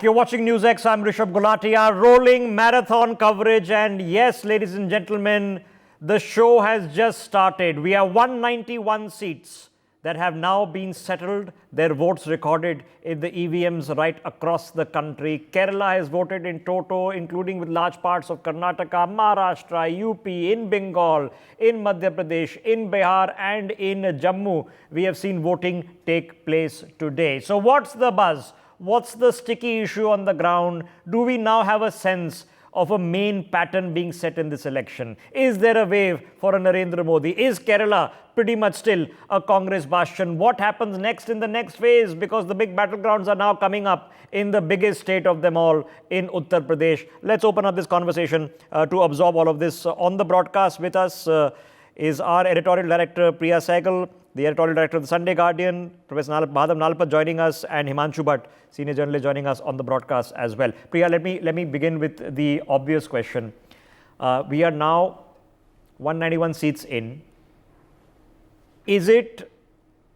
You're watching NewsX. I'm Rishabh Gulatia, rolling marathon coverage. And yes, ladies and gentlemen, the show has just started. We have 191 seats that have now been settled, their votes recorded in the EVMs right across the country. Kerala has voted in toto, including with large parts of Karnataka, Maharashtra, UP, in Bengal, in Madhya Pradesh, in Bihar, and in Jammu. We have seen voting take place today. So what's the buzz? What's the sticky issue on the ground? Do we now have a sense of a main pattern being set in this election? Is there a wave for a Narendra Modi? Is Kerala pretty much still a Congress bastion? What happens next in the next phase? Because the big battlegrounds are now coming up in the biggest state of them all, in Uttar Pradesh. Let's open up this conversation to absorb all of this. On the broadcast with us is our editorial director, Priya Sehgal, the editorial director of the Sunday Guardian, Professor Madhav Nalpat joining us, and Himanshu Bhatt, senior journalist, joining us on the broadcast as well. Priya, let me begin with the obvious question. We are now 191 seats in. Is it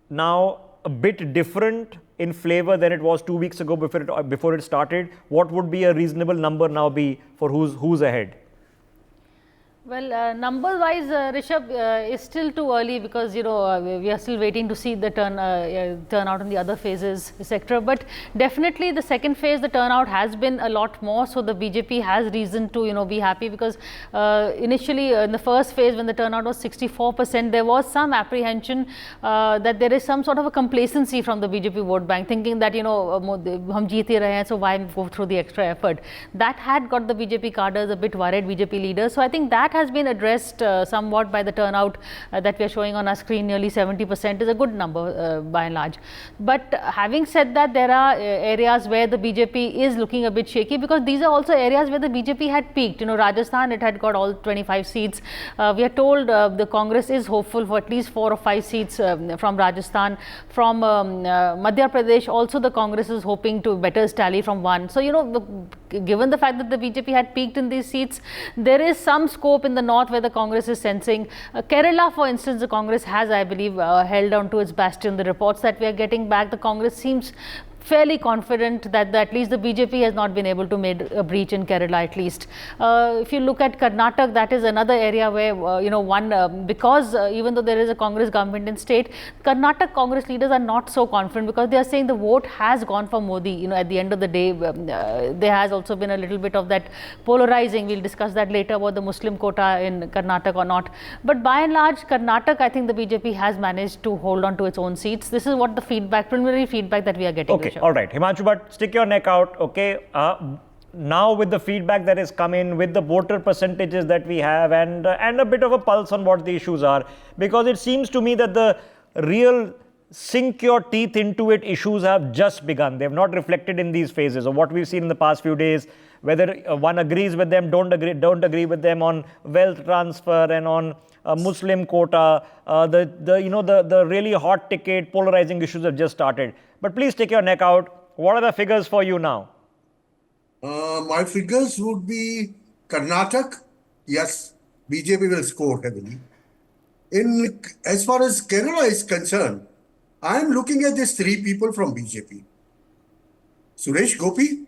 now a bit different in flavor than it was 2 weeks ago before it started? What would be a reasonable number now be for who's ahead? Well, number-wise, Rishabh, is still too early because, we are still waiting to see the turnout in the other phases, etc. But definitely the second phase, the turnout has been a lot more. So the BJP has reason to, be happy because initially in the first phase, when the turnout was 64%, there was some apprehension that there is some sort of a complacency from the BJP vote bank, thinking that, hum jeet hi rahe hain, so why go through the extra effort? That had got the BJP cadres a bit worried, BJP leaders. So I think that has been addressed somewhat by the turnout that we are showing on our screen. Nearly 70% is a good number by and large. But having said that, there are areas where the BJP is looking a bit shaky because these are also areas where the BJP had peaked. Rajasthan, it had got all 25 seats. We are told the Congress is hopeful for at least 4 or 5 seats from Rajasthan. From Madhya Pradesh, also the Congress is hoping to better tally from 1. So, given the fact that the BJP had peaked in these seats, there is some scope in the north where the Congress is sensing. Kerala, for instance, the Congress has, I believe, held on to its bastion. The reports that we are getting back, the Congress seems fairly confident that at least the BJP has not been able to make a breach in Kerala at least. If you look at Karnataka, that is another area where, because even though there is a Congress government in state, Karnataka Congress leaders are not so confident because they are saying the vote has gone for Modi. At the end of the day, there has also been a little bit of that polarizing. We'll discuss that later about the Muslim quota in Karnataka or not. But by and large, Karnataka, I think the BJP has managed to hold on to its own seats. This is what the preliminary feedback that we are getting. Okay. All right, Himanshu, but stick your neck out, okay? Now with the feedback that has come in, with the voter percentages that we have, and a bit of a pulse on what the issues are, because it seems to me that the real sink your teeth into it issues have just begun. They have not reflected in these phases of what we've seen in the past few days, whether one agrees with them, don't agree with them on wealth transfer and on Muslim quota. The really hot ticket polarizing issues have just started. But please take your neck out. What are the figures for you now? My figures would be Karnataka. Yes, BJP will score heavily. As far as Kerala is concerned, I am looking at these 3 people from BJP. Suresh Gopi,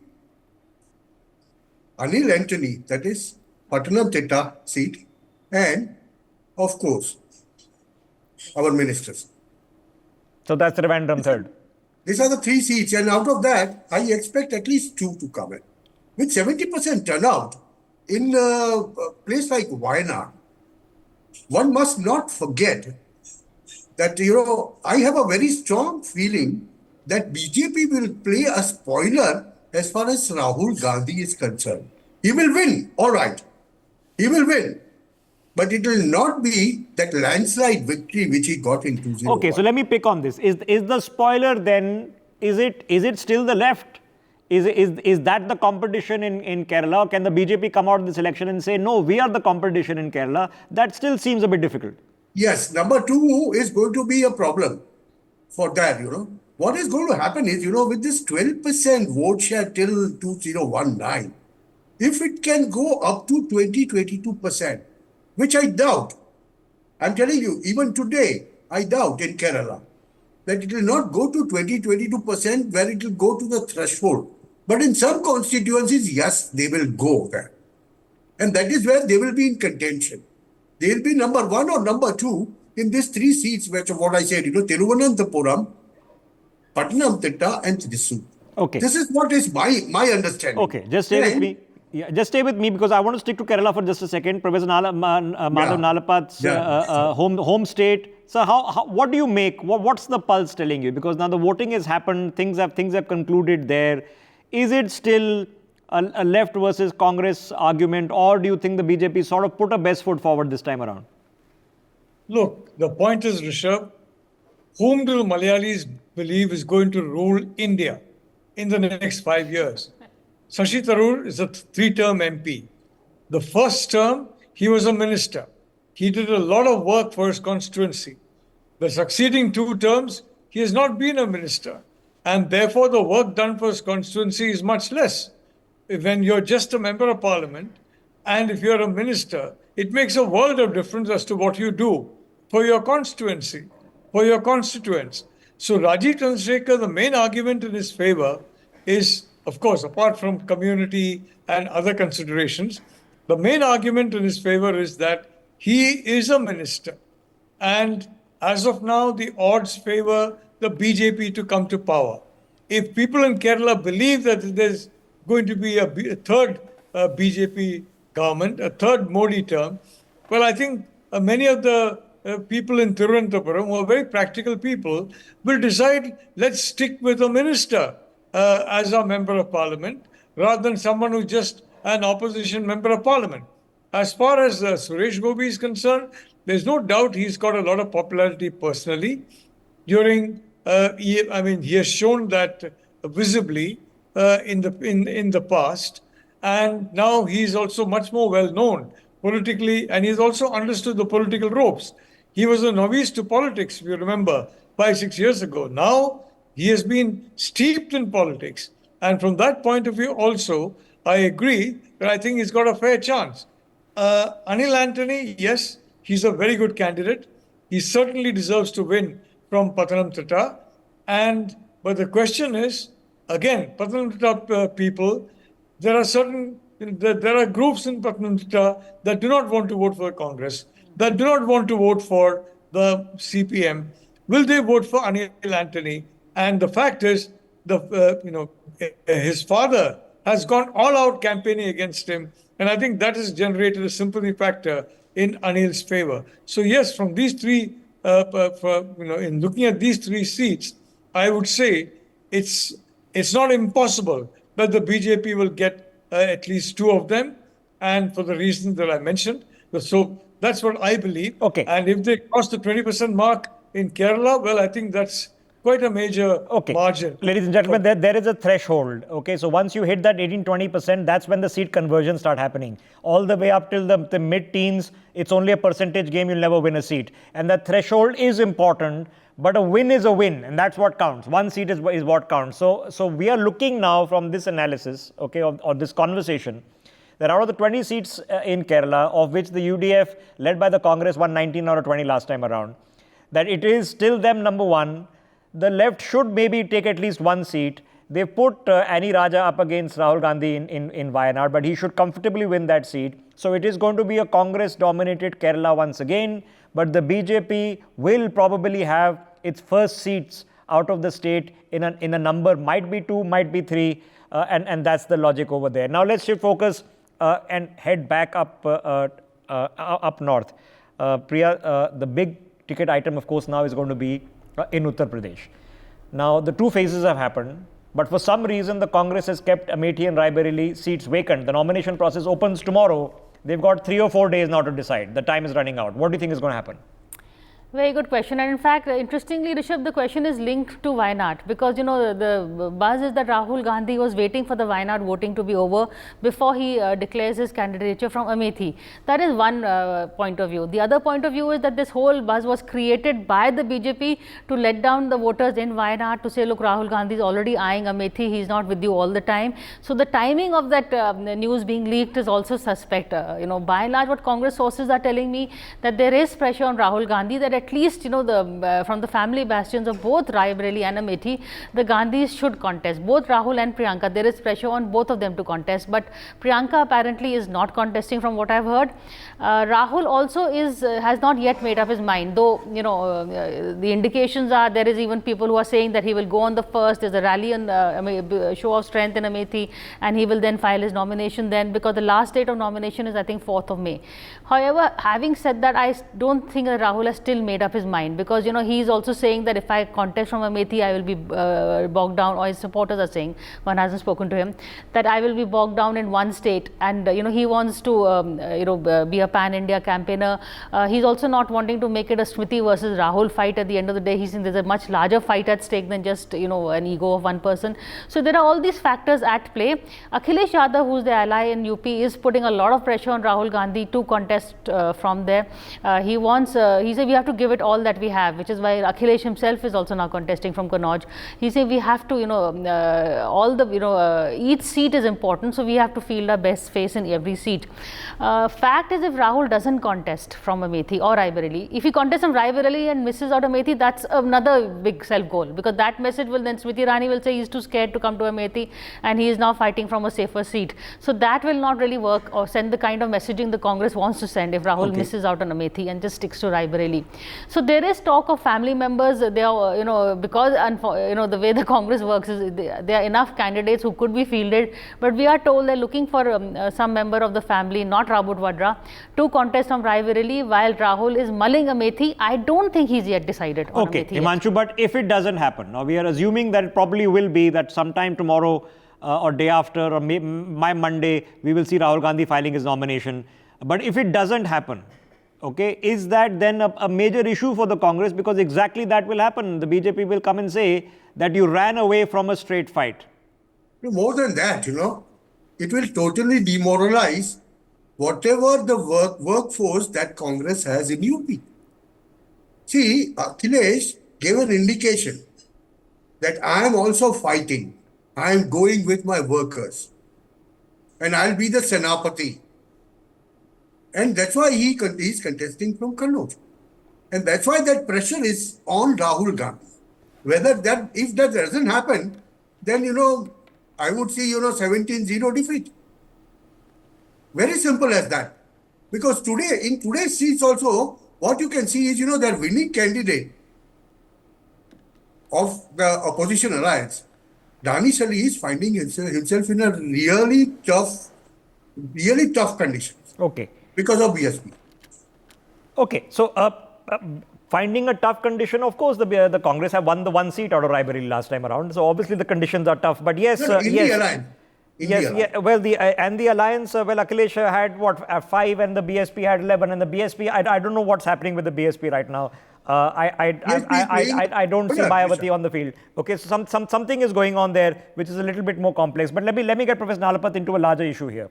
Anil Antony, that is Pattanamthitta seat, and of course, our ministers. So that's Trivandrum third. These are the 3 seats, and out of that, I expect at least 2 to come in. With 70% turnout in a place like Wayanad, one must not forget that, I have a very strong feeling that BJP will play a spoiler as far as Rahul Gandhi is concerned. He will win, all right. He will win. But it will not be that landslide victory which he got in 2001. Okay, so let me pick on this. Is the spoiler then, is it still the left? Is that the competition in Kerala? Or can the BJP come out of this election and say, no, we are the competition in Kerala? That still seems a bit difficult. Yes, number 2 is going to be a problem for that, What is going to happen is, with this 12% vote share till 2019, if it can go up to 20-22%, which I doubt. I'm telling you, even today, I doubt in Kerala that it will not go to 20-22% where it will go to the threshold But in some constituencies, yes, they will go there. And that is where they will be in contention. They will be number 1 or number 2 in these 3 seats, which of what I said, Thiruvananthapuram, Patnamthitta, and Thrissur. Okay. This is what is my understanding. Okay, just stay with me. Yeah, just stay with me because I want to stick to Kerala for just a second. Professor Madhav Nalapat's home state. So, what do you make? What's the pulse telling you? Because now the voting has happened, things have concluded there. Is it still a left versus Congress argument, or do you think the BJP sort of put a best foot forward this time around? Look, the point is, Rishabh, whom do the Malayalis believe is going to rule India in the next 5 years? Shashi Tharoor is a 3-term MP. The first term, he was a minister. He did a lot of work for his constituency. The succeeding 2 terms, he has not been a minister. And therefore, the work done for his constituency is much less. When you're just a member of parliament, and if you're a minister, it makes a world of difference as to what you do for your constituency, for your constituents. So Rajiv Chandrasekhar, the main argument in his favor is, of course, apart from community and other considerations, the main argument in his favor is that he is a minister. And as of now, the odds favor the BJP to come to power. If people in Kerala believe that there's going to be a third BJP government, a third Modi term, well, I think many of the people in Thiruvananthapuram, who are very practical people, will decide, let's stick with a minister as our member of parliament, rather than someone who's just an opposition member of parliament. As far as Suresh Gopi is concerned, there's no doubt he's got a lot of popularity personally. He has shown that visibly in the past, and now he's also much more well known politically, and he's also understood the political ropes. He was a novice to politics, if you remember, 5-6 years ago. Now he has been steeped in politics, and from that point of view also, I agree that I think he's got a fair chance. Anil Antony, yes, he's a very good candidate. He certainly deserves to win from Patnamthitta. But the question is, again, Patnamthitta people, there are groups in Patnamthitta that do not want to vote for Congress, that do not want to vote for the CPM. Will they vote for Anil Antony? And the fact is, his father has gone all out campaigning against him. And I think that has generated a sympathy factor in Anil's favor. So yes, from these 3, in looking at these 3 seats, I would say it's not impossible that the BJP will get at least 2 of them, and for the reasons that I mentioned. So that's what I believe. Okay. And if they cross the 20% mark in Kerala, well, I think that's quite a major margin. Ladies and gentlemen, there is a threshold. Okay, so once you hit that 18-20%, that's when the seat conversions start happening. All the way up till the mid-teens, it's only a percentage game. You'll never win a seat. And that threshold is important, but a win is a win, and that's what counts. One seat is what counts. So we are looking now from this analysis, okay, or this conversation, that out of the 20 seats in Kerala, of which the UDF, led by the Congress, won 19 out of 20 last time around, that it is still them number 1. The left should maybe take at least 1 seat. They put Annie Raja up against Rahul Gandhi in Wayanad, but he should comfortably win that seat. So it is going to be a Congress-dominated Kerala once again, but the BJP will probably have its first seats out of the state in a number, might be 2, might be 3, and that's the logic over there. Now let's shift focus and head back up north. Priya, the big ticket item, of course, now is going to be in Uttar Pradesh. Now, the 2 phases have happened, but for some reason, the Congress has kept Amethi and Raebareli seats vacant. The nomination process opens tomorrow. They've got 3 or 4 days now to decide. The time is running out. What do you think is going to happen? Very good question. And in fact, interestingly, Rishabh, the question is linked to Wayanad, because, the buzz is that Rahul Gandhi was waiting for the Wayanad voting to be over before he declares his candidature from Amethi. That is one point of view. The other point of view is that this whole buzz was created by the BJP to let down the voters in Wayanad, to say, look, Rahul Gandhi is already eyeing Amethi, he's not with you all the time. So the timing of that news being leaked is also suspect. By and large, what Congress sources are telling me, that there is pressure on Rahul Gandhi, that at at least, from the family bastions of both Raebareli and Amethi, the Gandhis should contest. Both Rahul and Priyanka, there is pressure on both of them to contest, but Priyanka apparently is not contesting from what I have heard. Rahul also has not yet made up his mind, though, the indications are there is even people who are saying that he will go on the 1st, there's a rally and show of strength in Amethi, and he will then file his nomination then, because the last date of nomination is, I think, 4th of May. However, having said that, I don't think that Rahul has still made up his mind, because he is also saying that if I contest from Amethi, I will be bogged down, or his supporters are saying, one hasn't spoken to him, that I will be bogged down in one state, and he wants to be a pan-India campaigner. He's also not wanting to make it a Smriti versus Rahul fight. At the end of the day, he's saying there's a much larger fight at stake than just an ego of one person. So there are all these factors at play. Akhilesh Yadav, who's the ally in UP, is putting a lot of pressure on Rahul Gandhi to contest from there. He said we have to give it all that we have, which is why Akhilesh himself is also now contesting from Kannauj. He said we have to, each seat is important, so we have to field our best face in every seat. Fact is, if Rahul doesn't contest from Amethi or Raebareli, if he contests from Raebareli and misses out Amethi, that's another big self-goal, because that message will then, Smriti Irani will say he's too scared to come to Amethi and he is now fighting from a safer seat. So that will not really work or send the kind of messaging the Congress wants to send if Rahul misses out on Amethi and just sticks to Raebareli. So there is talk of family members. They are, because the way the Congress works is there are enough candidates who could be fielded, but we are told they're looking for some member of the family, not Rabut Vadra, to contest from Raebareli, while Rahul is mulling Amethi. I don't think he's yet decided on Amethi. Okay, Himanshu, but if it doesn't happen, now we are assuming that it probably will be that sometime tomorrow or day after or by Monday, we will see Rahul Gandhi filing his nomination. But if it doesn't happen, okay, is that then a major issue for the Congress? Because exactly that will happen. The BJP will come and say that you ran away from a straight fight. More than that, it will totally demoralize whatever the workforce that Congress has in UP. See, Akhilesh gave an indication that I am also fighting. I am going with my workers. And I'll be the Senapati. And that's why he is contesting from Kannauj. And that's why that pressure is on Rahul Gandhi. If that doesn't happen, then, I would see, 17-0 defeat. Very simple as that. Because in today's seats also, what you can see is, their winning candidate of the opposition alliance, Danish Ali, is finding himself in a really tough conditions. Okay. Because of BSP. Okay. So, finding a tough condition, of course, the Congress have won the one seat out of Raebareli last time around. So, obviously, the conditions are tough. But yes, the alliance. Well, the alliance, Akhilesh had 5 and the BSP had 11, and the BSP, I don't know what's happening with the BSP right now. I don't see Mayawati on the field. Okay, so something is going on there, which is a little bit more complex. But let me get Professor Nalapat into a larger issue here.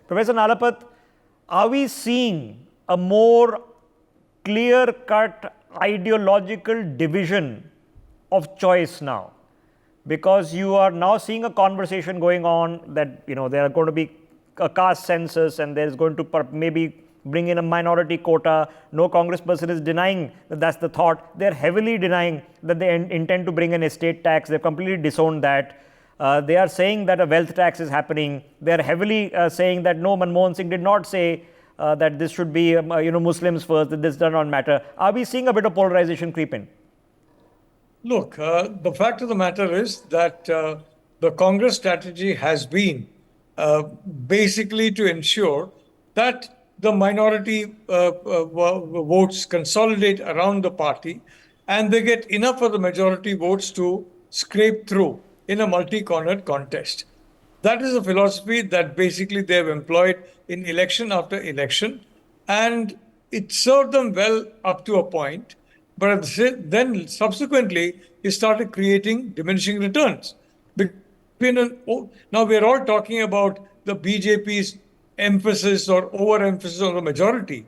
Professor Nalapat, are we seeing a more clear-cut ideological division of choice now? Because you are now seeing a conversation going on that, there are going to be a caste census and there's going to maybe bring in a minority quota. No Congress person is denying that that's the thought. They're heavily denying that they intend to bring an estate tax. They've completely disowned that. They are saying that a wealth tax is happening. They're heavily saying that no, Manmohan Singh did not say that this should be, Muslims first, that this does not matter. Are we seeing a bit of polarization creep in? Look, the fact of the matter is that the Congress strategy has been basically to ensure that the minority votes consolidate around the party and they get enough of the majority votes to scrape through in a multi-cornered contest. That is a philosophy that basically they have employed in election after election, and it served them well up to a point. But then subsequently, it started creating diminishing returns. Now we're all talking about the BJP's emphasis or overemphasis on the majority.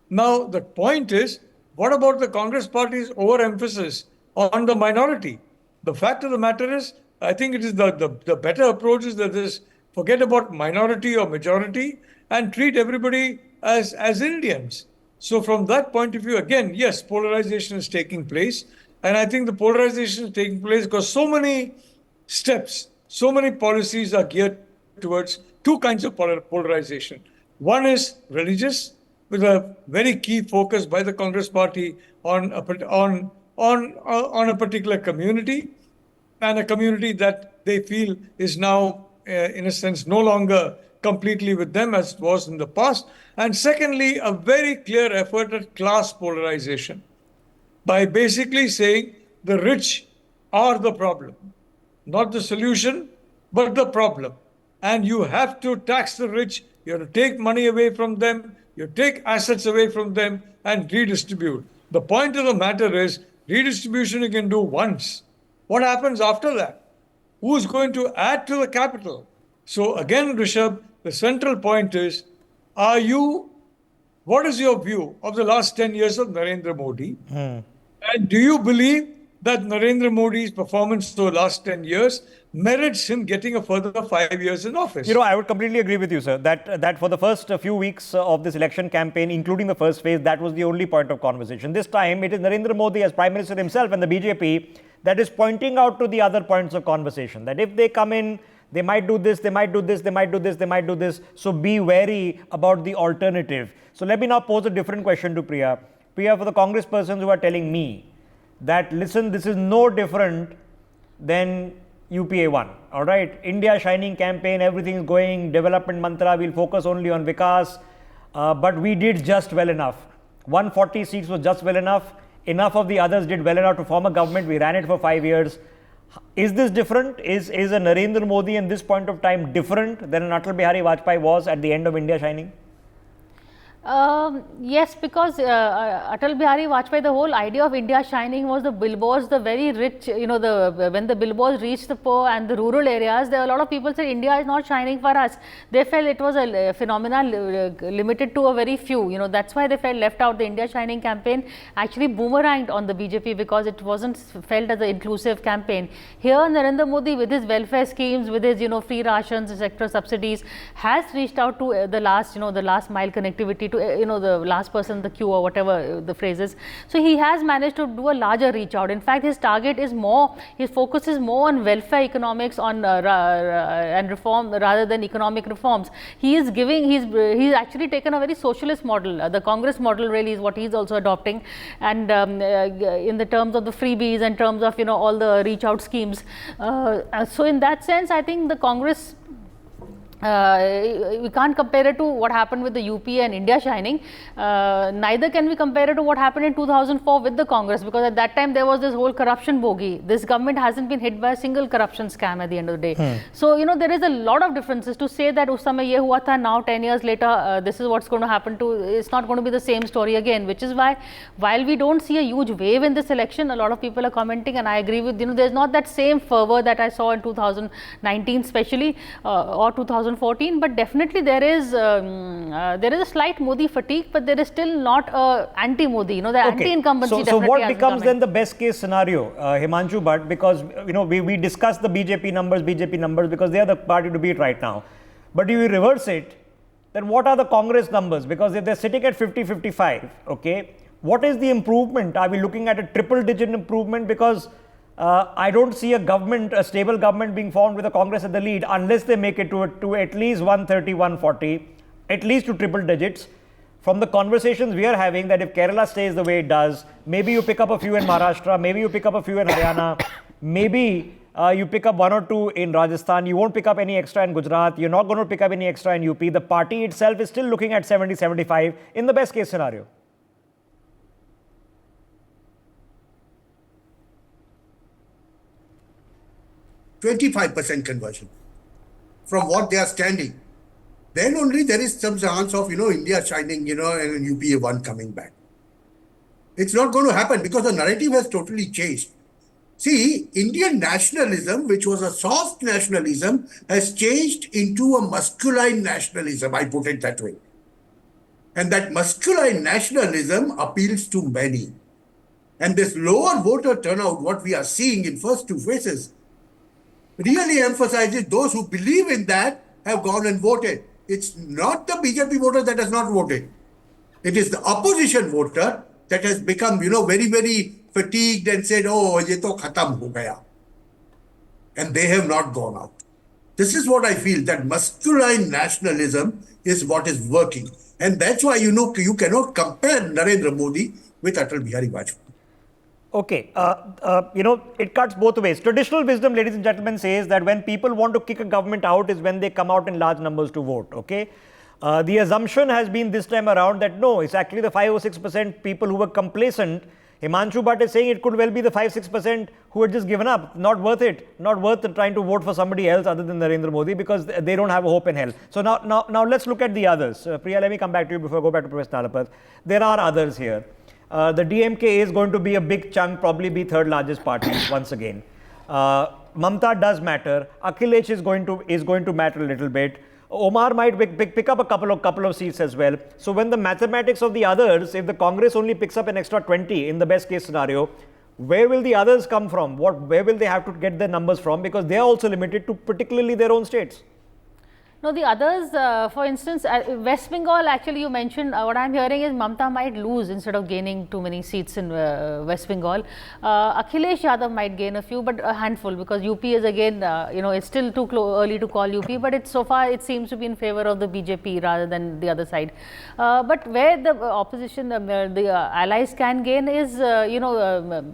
Now the point is, what about the Congress party's overemphasis on the minority? The fact of the matter is, I think it is the better approach is that this forget about minority or majority and treat everybody as Indians. So from that point of view, again, yes, polarization is taking place. And I think the polarization is taking place because so many steps, so many policies are geared towards two kinds of polarization. One is religious, with a very key focus by the Congress Party on a particular community, and a community that they feel is now, in a sense, no longer completely with them as it was in the past. And secondly, a very clear effort at class polarization by basically saying the rich are the problem, not the solution, but the problem. And you have to tax the rich, you have to take money away from them, you take assets away from them and redistribute. The point of the matter is redistribution you can do once. What happens after that? Who's going to add to the capital? So again, Rishabh, the central point is, what is your view of the last 10 years of Narendra Modi? And do you believe that Narendra Modi's performance over the last 10 years merits him getting a further 5 years in office? You know, I would completely agree with you, sir, that for the first few weeks of this election campaign, including the first phase, that was the only point of conversation. This time, it is Narendra Modi as Prime Minister himself and the BJP that is pointing out to the other points of conversation, that if they come in, they might do this, they might do this, they might do this, they might do this. So be wary about the alternative. So let me now pose a different question to Priya. Priya, for the Congress persons who are telling me that, listen, this is no different than UPA 1, all right? India Shining campaign, everything is going, development mantra, we'll focus only on Vikas, but we did just well enough. 140 seats was just well enough. Enough of the others did well enough to form a government. We ran it for 5 years. Is this different? Is a Narendra Modi in this point of time different than an Atal Bihari Vajpayee was at the end of India Shining? Yes, because Atal Bihari Vajpayee, the whole idea of India Shining was the billboards, the very rich, when the billboards reached the poor and the rural areas, there were a lot of people said India is not shining for us. They felt it was a phenomenon limited to a very few, that's why they felt left out. The India Shining campaign actually boomeranged on the BJP because it wasn't felt as an inclusive campaign. Here Narendra Modi, with his welfare schemes, with his, free rations, etc., subsidies, has reached out to the last mile connectivity, to the last person in the queue, or whatever the phrase is. So he has managed to do a larger reach out. In fact, his target is more, his focus is more on welfare economics and reform rather than economic reforms. He is giving, he's actually taken a very socialist model. The Congress model really is what he's also adopting, and in the terms of the freebies and terms of all the reach out schemes. So in that sense, I think the Congress, we can't compare it to what happened with the UPA and India Shining. Neither can we compare it to what happened in 2004 with the Congress, because at that time there was this whole corruption bogey. This government hasn't been hit by a single corruption scam at the end of the day. So, there is a lot of differences. To say that us samay ye hua tha, now 10 years later, this is what's going to happen to, it's not going to be the same story again, which is why, while we don't see a huge wave in this election, a lot of people are commenting, and I agree with, there's not that same fervor that I saw in 2019 especially, or 2014, but definitely there is a slight Modi fatigue, but there is still not anti-Modi, the anti-incumbency. So what becomes then the best case scenario, Himanshu Bhatt, because we discussed the BJP numbers because they are the party to beat right now. But if you reverse it, then what are the Congress numbers? Because if they're sitting at 50-55, okay, what is the improvement? Are we looking at a triple-digit improvement? Because I don't see a stable government being formed with a Congress at the lead unless they make it to at least 130, 140, at least to triple digits. From the conversations we are having, that if Kerala stays the way it does, maybe you pick up a few in Maharashtra, maybe you pick up a few in Haryana, maybe you pick up one or two in Rajasthan, you won't pick up any extra in Gujarat, you're not going to pick up any extra in UP. The party itself is still looking at 70, 75 in the best case scenario. %25 conversion from what they are standing. Then only there is some chance of, India Shining, and UPA 1 coming back. It's not going to happen because the narrative has totally changed. See, Indian nationalism, which was a soft nationalism, has changed into a masculine nationalism, I put it that way. And that masculine nationalism appeals to many. And this lower voter turnout, what we are seeing in first two phases, really emphasizes those who believe in that have gone and voted. It's not the BJP voter that has not voted. It is the opposition voter that has become, very, very fatigued and said, oh, ye to khatam ho gaya. And they have not gone out. This is what I feel, that masculine nationalism is what is working. And that's why, you cannot compare Narendra Modi with Atal Bihari Vajpayee. Okay, it cuts both ways. Traditional wisdom, ladies and gentlemen, says that when people want to kick a government out is when they come out in large numbers to vote, okay? The assumption has been this time around that no, it's actually the 5 or 6% people who were complacent. Himanshu Bhatt is saying it could well be the 5-6% who had just given up. Not worth it. Not worth trying to vote for somebody else other than Narendra Modi because they don't have a hope in hell. So now let's look at the others. Priya, let me come back to you before I go back to Professor Nalapat. There are others here. The DMK is going to be a big chunk, probably be third largest party once again. Mamta does matter. Akhilesh is going to matter a little bit. Omar might pick up a couple of seats as well. So when the mathematics of the others, if the Congress only picks up an extra 20 in the best case scenario, where will the others come from? Where will they have to get their numbers from? Because they are also limited to particularly their own states. No, the others, for instance, West Bengal, actually you mentioned, what I am hearing is Mamta might lose instead of gaining too many seats in West Bengal. Akhilesh Yadav might gain a few, but a handful, because UP is again, it's still too early to call UP, but so far it seems to be in favor of the BJP rather than the other side. But where the opposition, the allies can gain is, Telangana,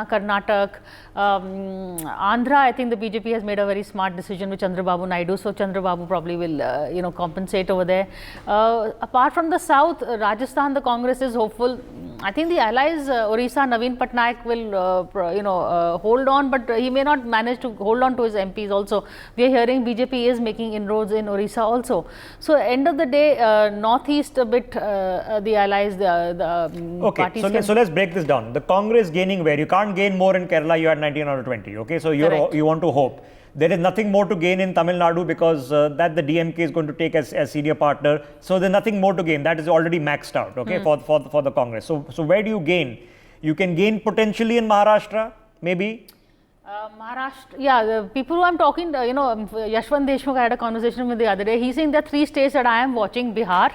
Karnataka, Andhra. I think the BJP has made a very smart decision with Chandrababu Naidu, so Chandrababu probably will, compensate over there. Apart from the south, Rajasthan, the Congress is hopeful. I think the allies, Orissa, Naveen Patnaik will, hold on, but he may not manage to hold on to his MPs also. We are hearing BJP is making inroads in Orissa also. So, end of the day, northeast a bit, the allies, the parties. Okay, so let's break this down. The Congress gaining where? You can't gain more in Kerala, you had 19 out of 20. Okay, so you want to hope. There is nothing more to gain in Tamil Nadu because that the DMK is going to take as senior partner. So there's nothing more to gain. That is already maxed out, okay, for the Congress. So where do you gain? You can gain potentially in Maharashtra, maybe. Maharashtra, yeah, the people who I'm talking, Yashwant Deshmukh, I had a conversation with the other day. He's saying there are 3 states that I am watching. Bihar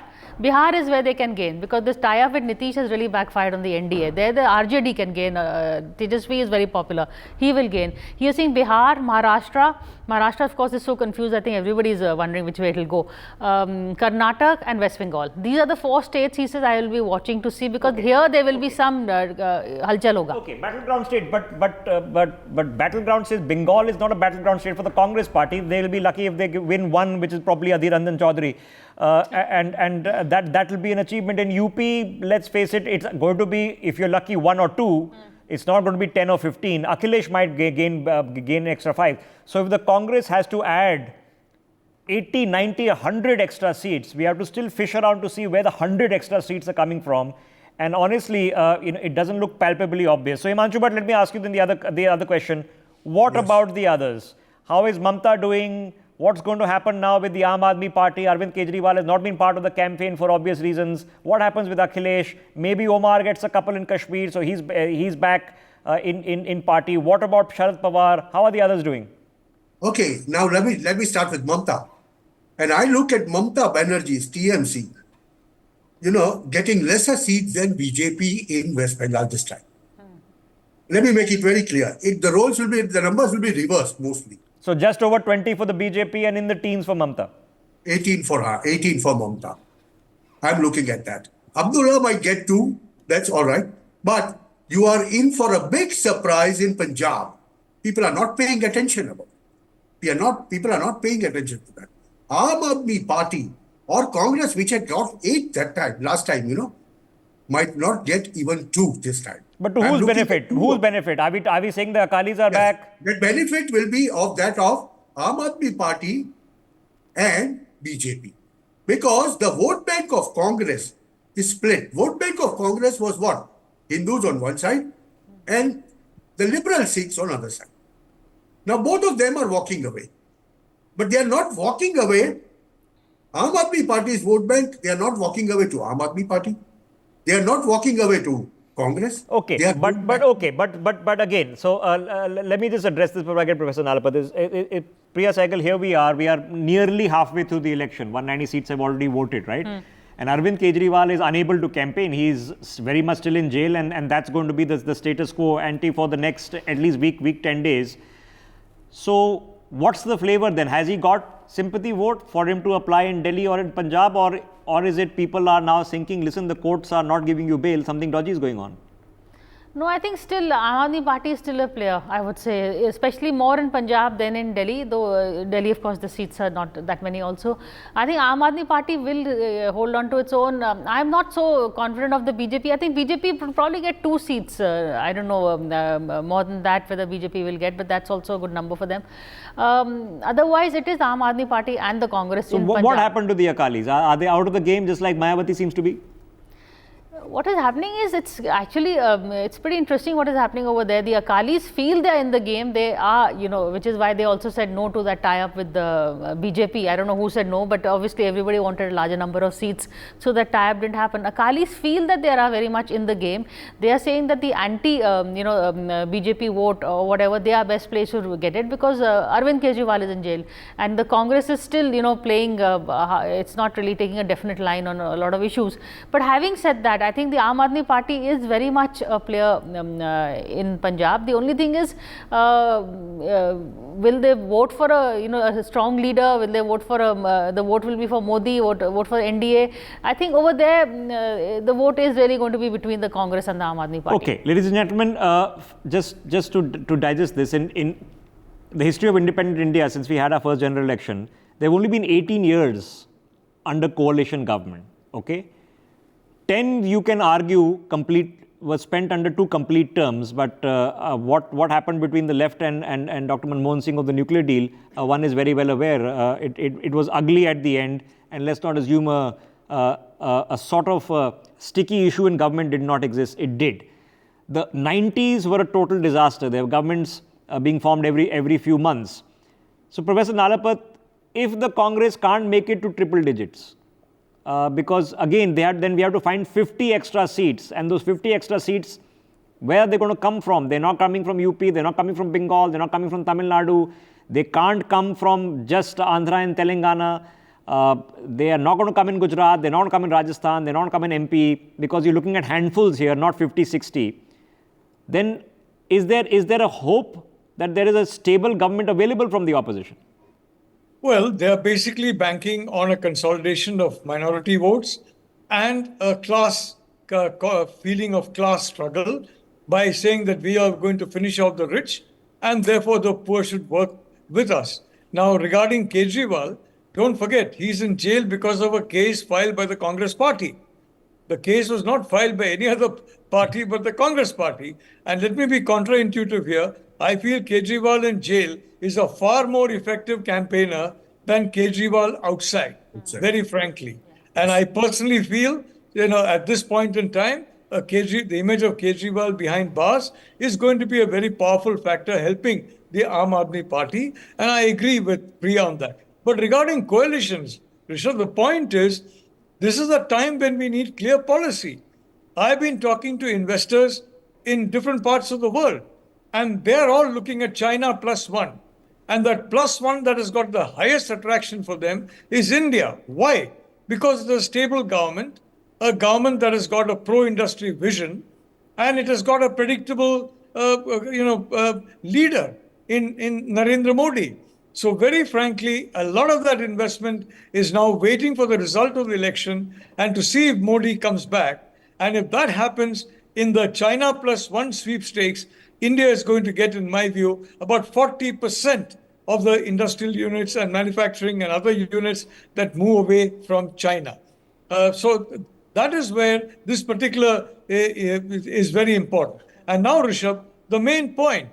is where they can gain because this tie-up with Nitish has really backfired on the NDA. There the RJD can gain. Tejasvi is very popular. He will gain. He is saying Bihar, Maharashtra. Maharashtra, of course, is so confused. I think everybody is wondering which way it will go. Karnataka and West Bengal. These are the 4 states, he says, I will be watching to see because here there will be some halchal hoga. Okay, battleground state, but battleground says Bengal is not a battleground state for the Congress party. They will be lucky if they win one, which is probably Adhir Ranjan Chaudhary. And that will be an achievement. In UP, let's face it, it's going to be, if you're lucky, 1 or 2. It's not going to be 10 or 15. Akhilesh might gain an extra 5. So if the Congress has to add 80, 90, 100 extra seats, we have to still fish around to see where the 100 extra seats are coming from. And honestly, it doesn't look palpably obvious. So Himanshu, but let me ask you then the other question. What about the others? How is Mamta doing? What's going to happen now with the Aam Aadmi Party? Arvind Kejriwal has not been part of the campaign for obvious reasons. What happens with Akhilesh? Maybe Omar gets a couple in Kashmir, so he's back in party. What about Sharad Pawar? How are the others doing? Okay, now let me start with Mamta. And I look at Mamta Banerjee's TMC, getting lesser seats than BJP in West Bengal this time. Let me make it very clear. The numbers will be reversed mostly. So just over 20 for the BJP and in the teens for Mamta. 18 for her, 18 for Mamta. I'm looking at that. Abdullah might get 2, that's all right. But you are in for a big surprise in Punjab. People are not paying attention about it. People are not paying attention to that. Aam Aadmi Party or Congress, which had got 8 last time, might not get even 2 this time. But to whose benefit? Whose benefit? Are we saying the Akalis are back? The benefit will be of Aam Aadmi Party and BJP. Because the vote bank of Congress is split. Vote bank of Congress was what? Hindus on one side and the liberal Sikhs on the other side. Now both of them are walking away. But they are not walking away. Aam Aadmi Party's vote bank, they are not walking away to Aam Aadmi Party. They are not walking away to Congress. Okay, but again, so let me just address this before I get Professor Nalapat. Priya Saigal, here we are nearly halfway through the election. 190 seats have already voted, right? And Arvind Kejriwal is unable to campaign. He's very much still in jail, and that's going to be the status quo ante for the next at least week 10 days. So what's the flavor then? Has he got sympathy vote for him to apply in Delhi or in Punjab, or is it people are now thinking, listen, the courts are not giving you bail, something dodgy is going on? No, I think still Aam Aadmi Party is still a player, I would say, especially more in Punjab than in Delhi, though Delhi, of course, the seats are not that many also. I think Aam Aadmi Party will hold on to its own. I am not so confident of the BJP. I think BJP will probably get 2 seats. I don't know more than that whether BJP will get, but that's also a good number for them. Otherwise, it is Aam Aadmi Party and the Congress so in Punjab. What happened to the Akalis? Are they out of the game just like Mayawati seems to be? What is happening is, it's actually it's pretty interesting what is happening over there. The Akalis feel they are in the game. They are, which is why they also said no to that tie-up with the BJP. I don't know who said no, but obviously everybody wanted a larger number of seats, so that tie-up didn't happen. Akalis feel that they are very much in the game. They are saying that the anti-BJP vote or whatever, they are best placed to get it, because Arvind Kejriwal is in jail, and the Congress is still, playing. It's not really taking a definite line on a lot of issues. But having said that, I think the Aam Aadmi Party is very much a player in Punjab. The only thing is, will they vote for a strong leader? Will they vote for the vote will be for Modi, vote for NDA? I think over there the vote is really going to be between the Congress and the Aam Aadmi Party. Okay, ladies and gentlemen, just to digest this, in the history of independent India, since we had our first general election, there have only been 18 years under coalition government. Okay. 10, you can argue, was spent under 2 complete terms, but what happened between the left and Dr. Manmohan Singh of the nuclear deal, one is very well aware. It was ugly at the end, and let's not assume a sort of sticky issue in government did not exist. It did. The 90s were a total disaster. There were governments being formed every few months. So, Professor Nalapat, if the Congress can't make it to triple digits, because again, then we have to find 50 extra seats, and those 50 extra seats, where are they going to come from? They're not coming from UP, they're not coming from Bengal, they're not coming from Tamil Nadu, they can't come from just Andhra and Telangana, they are not going to come in Gujarat, they're not going to come in Rajasthan, they're not going to come in MP, because you're looking at handfuls here, not 50, 60. Then is there a hope that there is a stable government available from the opposition? Well, they are basically banking on a consolidation of minority votes and a feeling of class struggle by saying that we are going to finish off the rich and therefore the poor should work with us. Now, regarding Kejriwal, don't forget, he's in jail because of a case filed by the Congress party. The case was not filed by any other party but the Congress party. And let me be counterintuitive here. I feel Kejriwal in jail is a far more effective campaigner than Kejriwal outside, very frankly. And I personally feel, at this point in time, the image of Kejriwal behind bars is going to be a very powerful factor helping the Aam Aadmi Party. And I agree with Priya on that. But regarding coalitions, Rishabh, the point is, this is a time when we need clear policy. I've been talking to investors in different parts of the world, and they're all looking at China +1. And that +1 that has got the highest attraction for them is India. Why? Because it's a stable government, a government that has got a pro-industry vision, and it has got a predictable, leader in Narendra Modi. So very frankly, a lot of that investment is now waiting for the result of the election and to see if Modi comes back. And if that happens in the China +1 sweepstakes, India is going to get, in my view, about 40% of the industrial units and manufacturing and other units that move away from China. So that is where this particular is very important. And now, Rishabh, the main point,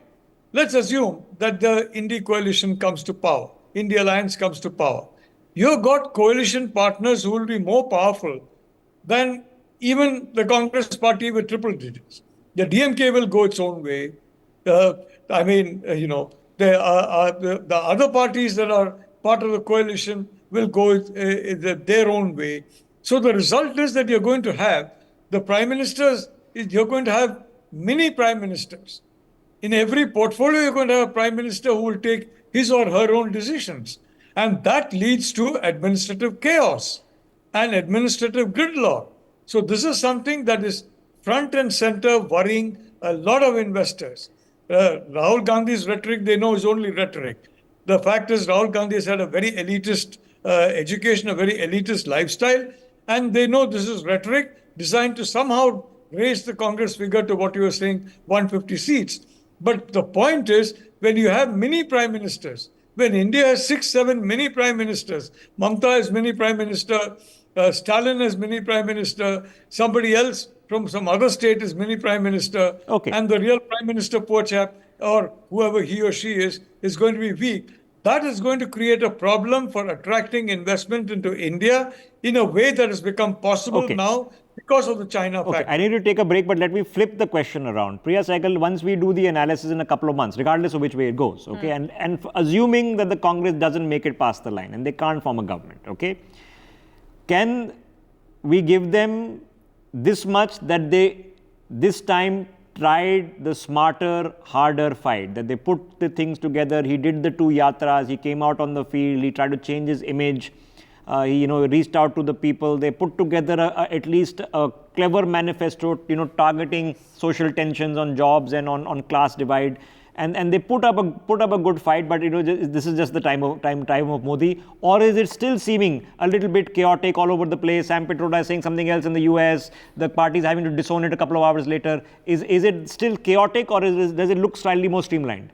let's assume that the India coalition comes to power, India alliance comes to power. You've got coalition partners who will be more powerful than even the Congress party with triple digits. The DMK will go its own way. The other parties that are part of the coalition will go their own way. So the result is that you're going to have the prime ministers, you're going to have mini prime ministers. In every portfolio, you're going to have a prime minister who will take his or her own decisions. And that leads to administrative chaos. and administrative gridlock. So this is something that is front and center worrying a lot of investors. Rahul Gandhi's rhetoric, they know, is only rhetoric. The fact is, Rahul Gandhi has had a very elitist education, a very elitist lifestyle, and they know this is rhetoric designed to somehow raise the Congress figure to what you were saying, 150 seats. But the point is, when you have mini prime ministers, when India has 6, 7 mini prime ministers, Mamta is mini prime minister, Stalin is mini prime minister, somebody else from some other state is mini prime minister, Okay. and the real prime minister, poor chap, or whoever he or she is going to be weak. That is going to create a problem for attracting investment into India in a way that has become possible Okay. now because of the China Okay, factor. I need to take a break, but let me flip the question around. Priya Saigal, once we do the analysis in a couple of months, regardless of which way it goes, okay, and assuming that the Congress doesn't make it past the line and they can't form a government, okay, can we give them this much that they this time tried the smarter, harder fight, that they put the things together? He did the 2 yatras, he came out on the field, he tried to change his image. He, reached out to the people. They put together at least a clever manifesto, targeting social tensions on jobs and on class divide. And they put up a good fight. But this is just the time of Modi, or is it still seeming a little bit chaotic all over the place? Sam Pitroda is saying something else in the US. The party is having to disown it a couple of hours later. Is it still chaotic, or does it look slightly more streamlined?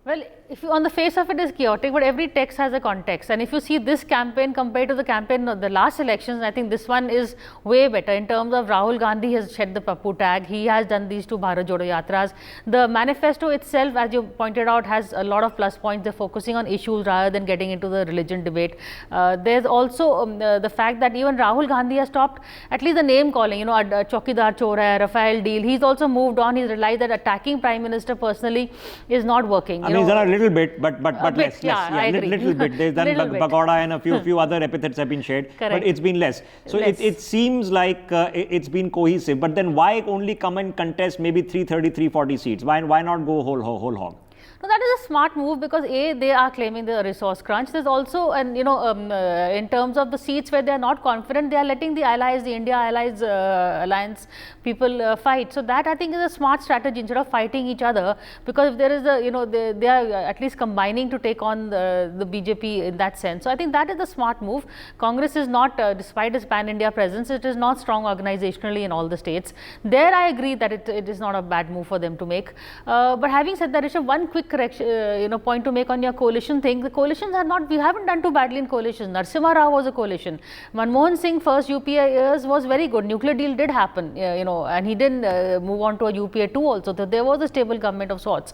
Well, if you, on the face of it is chaotic, but every text has a context. And if you see this campaign compared to the campaign of the last elections, I think this one is way better in terms of Rahul Gandhi has shed the Pappu tag. He has done these 2 Bharat Jodo Yatras. The manifesto itself, as you pointed out, has a lot of plus points. They're focusing on issues rather than getting into the religion debate. There's also the fact that even Rahul Gandhi has stopped at least the name calling, Chokidar Chor hai, Rafael deal. He's also moved on. He's realized that attacking Prime Minister personally is not working. I mean, he's done a little bit, but less. I agree. Little bit. There's done Bagoda and a few other epithets have been shared, but it's been less. So it seems like it's been cohesive. But then why only come and contest maybe 330, 340 seats? Why not go whole hog? No, that is a smart move because they are claiming the resource crunch. There's also, in terms of the seats where they are not confident, they are letting the allies, the India allies alliance people fight. So that I think is a smart strategy instead of fighting each other, because if there is they are at least combining to take on the BJP in that sense. So I think that is the smart move. Congress is not, despite its pan-India presence, it is not strong organizationally in all the states. There I agree that it is not a bad move for them to make. But having said that, Rishabh, one quick correction, point to make on your coalition thing. The coalitions are not, we haven't done too badly in coalitions. Narasimha Rao was a coalition. Manmohan Singh first UPA years was very good. Nuclear deal did happen, and he didn't move on to a UPA 2 also. So there was a stable government of sorts.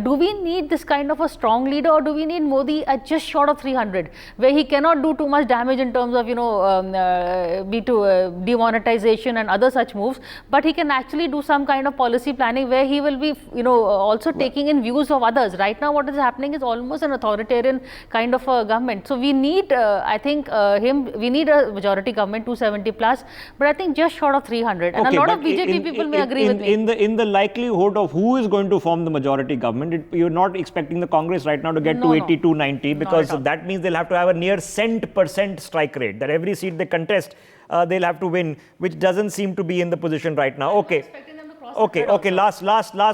Do we need this kind of a strong leader, or do we need Modi at just short of 300, where he cannot do too much damage in terms of, demonetization and other such moves, but he can actually do some kind of policy planning where he will be, also taking in views of others. Right now what is happening is almost an authoritarian kind of a government. So we need, I think, we need a majority government, 270 plus, but I think just short of 300. And a lot of BJP people may agree with me. In the likelihood of who is going to form the majority government, you're not expecting the Congress right now to get 280, 290, because that means they'll have to have a near % strike rate, that every seat they contest, they'll have to win, which doesn't seem to be in the position right now. Okay, last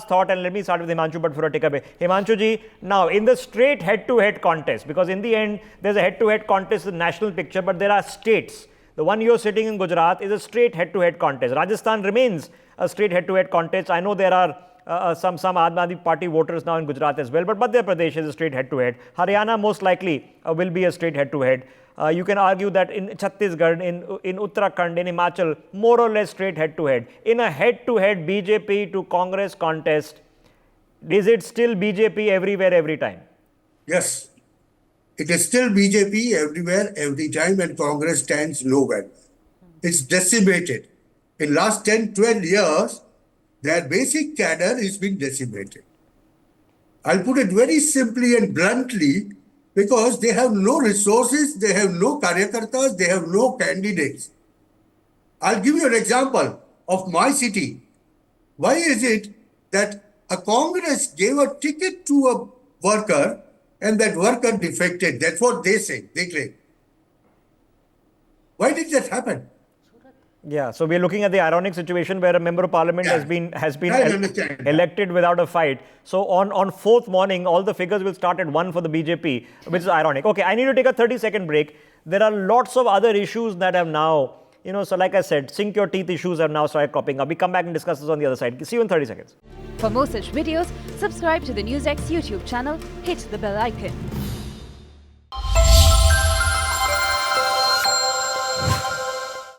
thought, and let me start with Himanshu, but for a takeaway. Himanshu ji, now in the straight head-to-head contest, because in the end, there's a head-to-head contest, the national picture, but there are states. The one you're sitting in Gujarat is a straight head-to-head contest. Rajasthan remains a straight head-to-head contest. I know there are some Aam Aadmi Party voters now in Gujarat as well, but Madhya Pradesh is a straight head-to-head. Haryana most likely will be a straight head-to-head. You can argue that in Chhattisgarh, in Uttarakhand, in Himachal, more or less straight head-to-head. In a head-to-head BJP to Congress contest, is it still BJP everywhere, every time? Yes, it is still BJP everywhere, every time, and Congress stands nowhere. It's decimated. In last 10, 12 years, their basic cadre has been decimated. I'll put it very simply and bluntly, because they have no resources, they have no karyakartas, they have no candidates. I'll give you an example of my city. Why is it that a Congress gave a ticket to a worker and that worker defected? That's what they say, they claim. Why did that happen? Yeah, so we're looking at the ironic situation where a member of parliament has been elected without a fight. So on fourth morning, all the figures will start at 1 for the BJP, which is ironic. Okay, I need to take a 30-second break. There are lots of other issues that have now, so like I said, sink your teeth issues have now started cropping up. We come back and discuss this on the other side. See you in 30 seconds. For more such videos, subscribe to the NewsX YouTube channel, hit the bell icon.